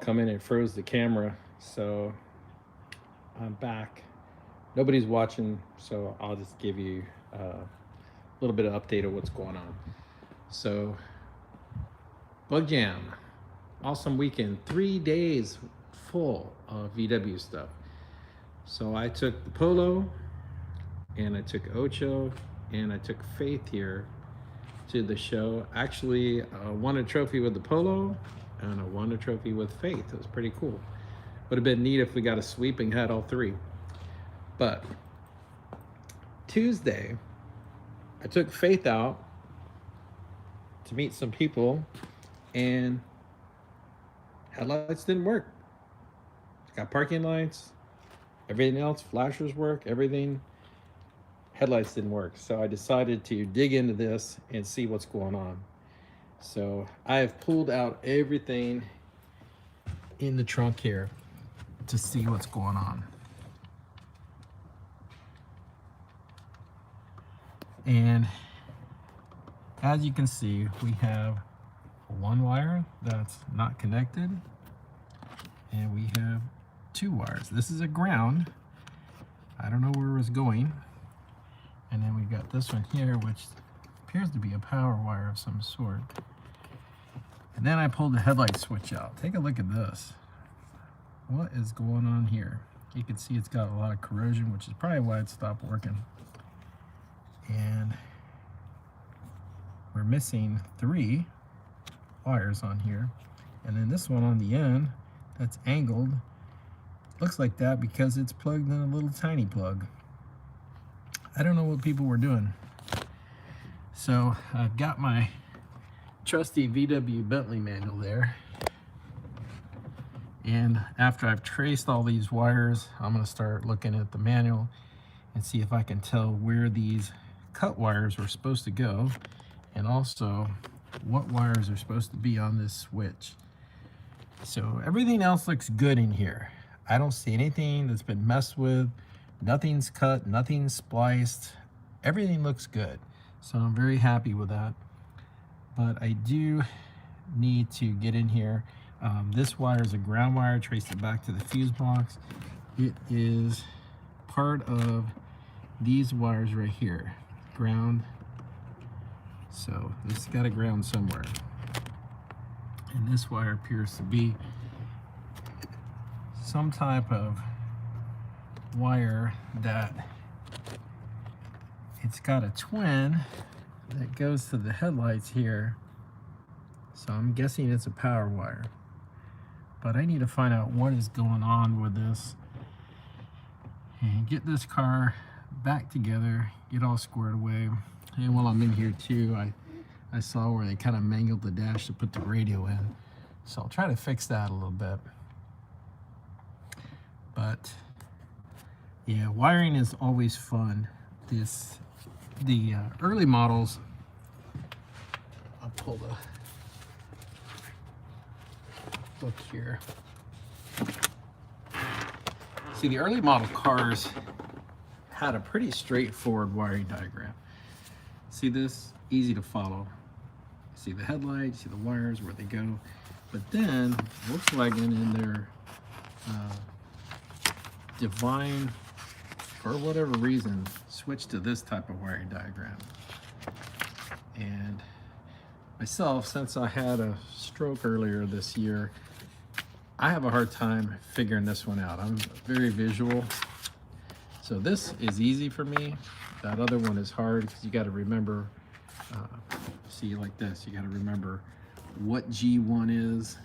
come in, it froze the camera. So I'm back. Nobody's watching, so I'll just give you a little bit of update of what's going on. So, Bug Jam, awesome weekend, 3 days full of VW stuff. So I took the Polo, and I took Ocho, and I took Faith here to the show. Actually, won a trophy with the Polo, and I won a trophy with Faith. It was pretty cool. Would have been neat if we got a sweep and had all three. But Tuesday, I took Faith out to meet some people, and headlights didn't work. Got parking lights, everything else, flashers work, everything. Headlights didn't work. So I decided to dig into this and see what's going on. So I have pulled out everything in the trunk here to see what's going on. And as you can see, we have one wire that's not connected, and we have two wires. This is a ground. I don't know where it's going. And then we've got this one here, which appears to be a power wire of some sort. And then I pulled the headlight switch out. Take a look at this. What is going on here? You can see it's got a lot of corrosion, which is probably why it stopped working. And we're missing 3 wires on here. And then this one on the end that's angled looks like that because it's plugged in a little tiny plug. I don't know what people were doing. So I've got my trusty VW Bentley manual there. And after I've traced all these wires, I'm going to start looking at the manual and see if I can tell where these cut wires were supposed to go, and also what wires are supposed to be on this switch. So everything else looks good in here. I don't see anything that's been messed with. Nothing's cut, nothing's spliced. Everything looks good. So I'm very happy with that. But I do need to get in here. This wire is a ground wire, traced it back to the fuse box. It is part of these wires right here, ground. So this has got a ground somewhere. And this wire appears to be some type of wire that it's got a twin that goes to the headlights here. So I'm guessing it's a power wire. But I need to find out what is going on with this and get this car back together, get all squared away. And while I'm in here too, I saw where they kind of mangled the dash to put the radio in. So I'll try to fix that a little bit. But yeah, wiring is always fun. The early models, I'll pull the book here. See, the early model cars had a pretty straightforward wiring diagram. See this? Easy to follow. See the headlights, see the wires, where they go. But then Volkswagen in their divine, for whatever reason, switched to this type of wiring diagram. And myself, since I had a stroke earlier this year, I have a hard time figuring this one out. I'm very visual. So this is easy for me. That other one is hard because you got to remember, see, like this, you got to remember what G1 is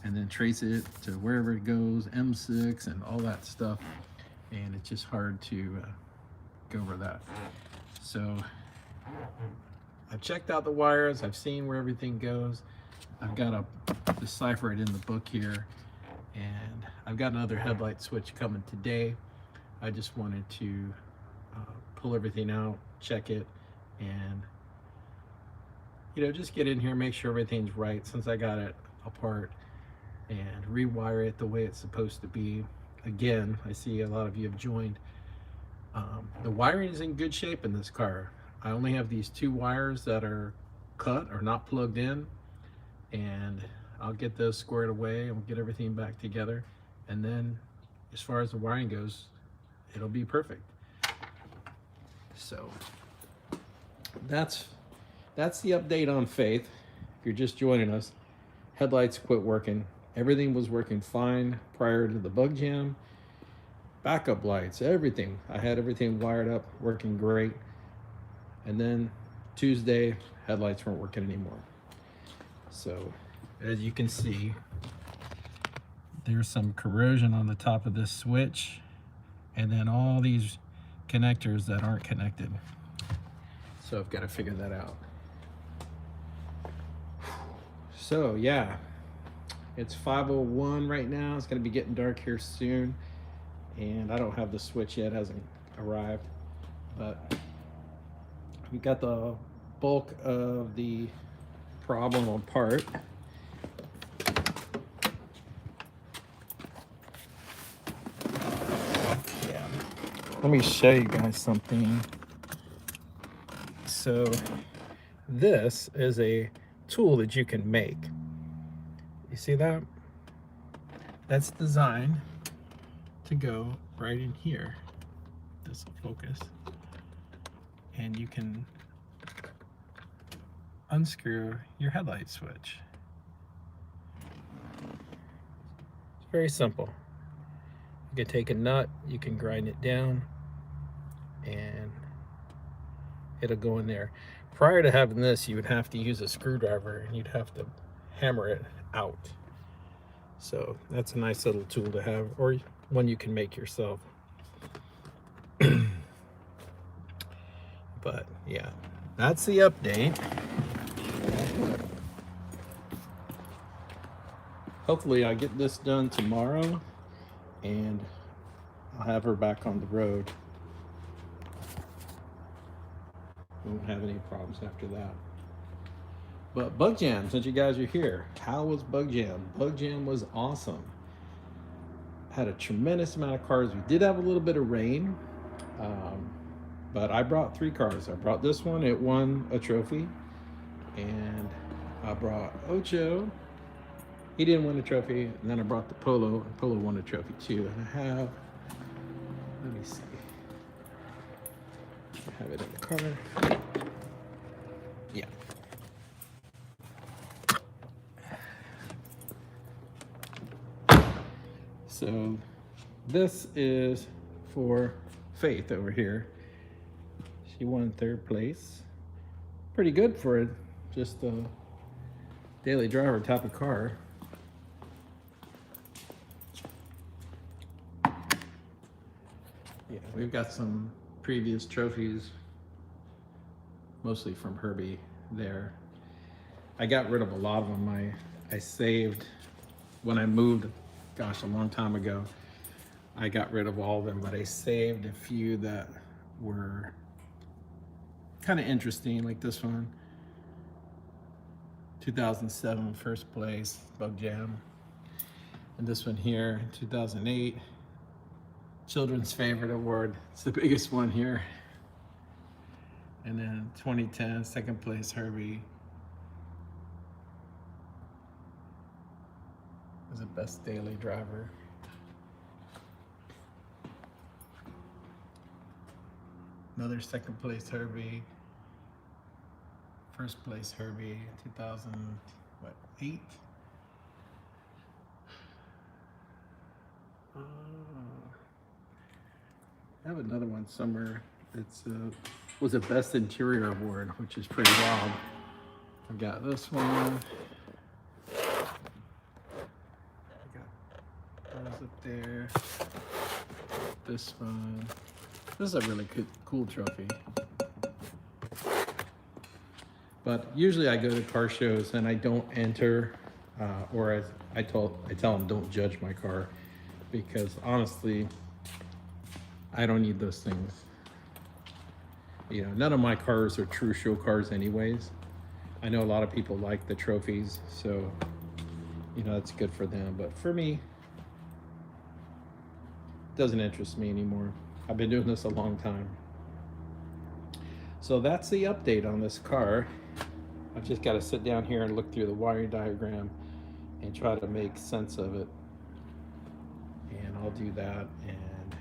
and then trace it to wherever it goes, M6 and all that stuff. And it's just hard to go over that. So I've checked out the wires. I've seen where everything goes. I've got to decipher it in the book here. And I've got another headlight switch coming today. I just wanted to pull everything out, check it, and just get in here, make sure everything's right since I got it apart, and rewire it the way it's supposed to be. Again, I see a lot of you have joined. The wiring is in good shape in this car. I only have these 2 wires that are cut or not plugged in, and I'll get those squared away and we'll get everything back together. And then as far as the wiring goes, it'll be perfect. So that's the update on Faith. If you're just joining us, headlights quit working. Everything was working fine prior to the bug jam. Backup lights, everything. I had everything wired up, working great. And then Tuesday, headlights weren't working anymore. So as you can see, there's some corrosion on the top of this switch, and then all these connectors that aren't connected. So I've got to figure that out. So yeah, it's 5:01 right now. It's going to be getting dark here soon, and I don't have the switch yet, hasn't arrived, but we got the bulk of the problem apart. Yeah, let me show you guys something. So this is a tool that you can make. You see that? That's designed to go right in here. This will focus. And you can unscrew your headlight switch. It's very simple. You can take a nut, you can grind it down, and it'll go in there. Prior to having this, you would have to use a screwdriver and you'd have to hammer it out. So that's a nice little tool to have, or one you can make yourself. But yeah, that's the update. Hopefully I get this done tomorrow and I'll have her back on the road. Won't have any problems after that. But Bug Jam, since you guys are here, how was Bug Jam? Bug Jam was awesome. Had a tremendous amount of cars. We did have a little bit of rain, but I brought 3 cars. I brought this one, it won a trophy, and I brought Ocho. He didn't win a trophy, and then I brought the Polo, and Polo won a trophy too. And I have, let me see, I have it in the car. Yeah. So this is for Faith over here. She won 3rd place. Pretty good for just a daily driver type of car. Yeah, we've got some previous trophies, mostly from Herbie there. I got rid of a lot of them. I saved when I moved, gosh, a long time ago. I got rid of all of them, but I saved a few that were kind of interesting, like this one. 2007, 1st place, Bug Jam. And this one here, 2008, Children's Favorite Award. It's the biggest one here. And then 2010, 2nd place, Herbie. Was the best daily driver. Another 2nd place, Herbie. 1st place, Herbie, 2008. I have another one somewhere. It's was a best interior award, which is pretty wild. I've got this one. I got those up there. This one. This is a really cool trophy. But usually I go to car shows and I don't enter, or as I tell them, don't judge my car, because honestly, I don't need those things. You know, none of my cars are true show cars anyways. I know a lot of people like the trophies, so, you know, that's good for them. But for me, it doesn't interest me anymore. I've been doing this a long time. So that's the update on this car. I've just got to sit down here and look through the wiring diagram and try to make sense of it. And I'll do that, and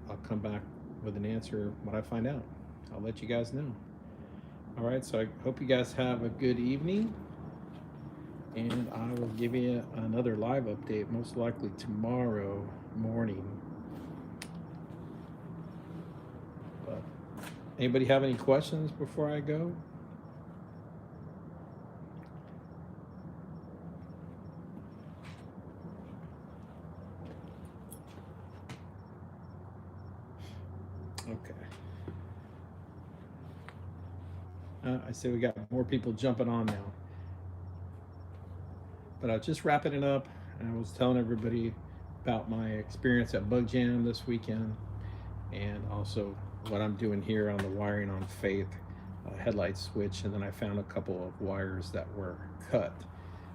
I'll come back with an answer when I find out. I'll let you guys know. All right, so I hope you guys have a good evening, and I will give you another live update most likely tomorrow morning. But anybody have any questions before I go? Okay. I see we got more people jumping on now. But I was just wrapping it up, and I was telling everybody about my experience at Bug Jam this weekend, and also what I'm doing here on the wiring on Faith headlight switch. And then I found a couple of wires that were cut.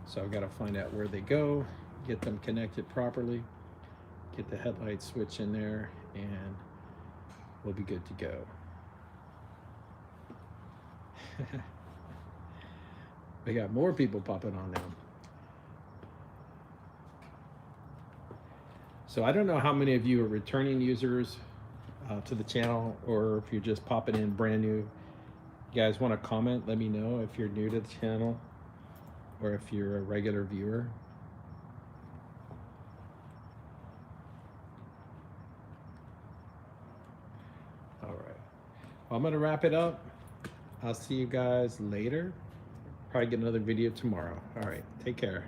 So I've got to find out where they go, get them connected properly, get the headlight switch in there, and we'll be good to go. We got more people popping on now. So I don't know how many of you are returning users to the channel, or if you're just popping in brand new. You guys want to comment? Let me know if you're new to the channel or if you're a regular viewer. All right. Well, I'm going to wrap it up. I'll see you guys later. Probably get another video tomorrow. All right. Take care.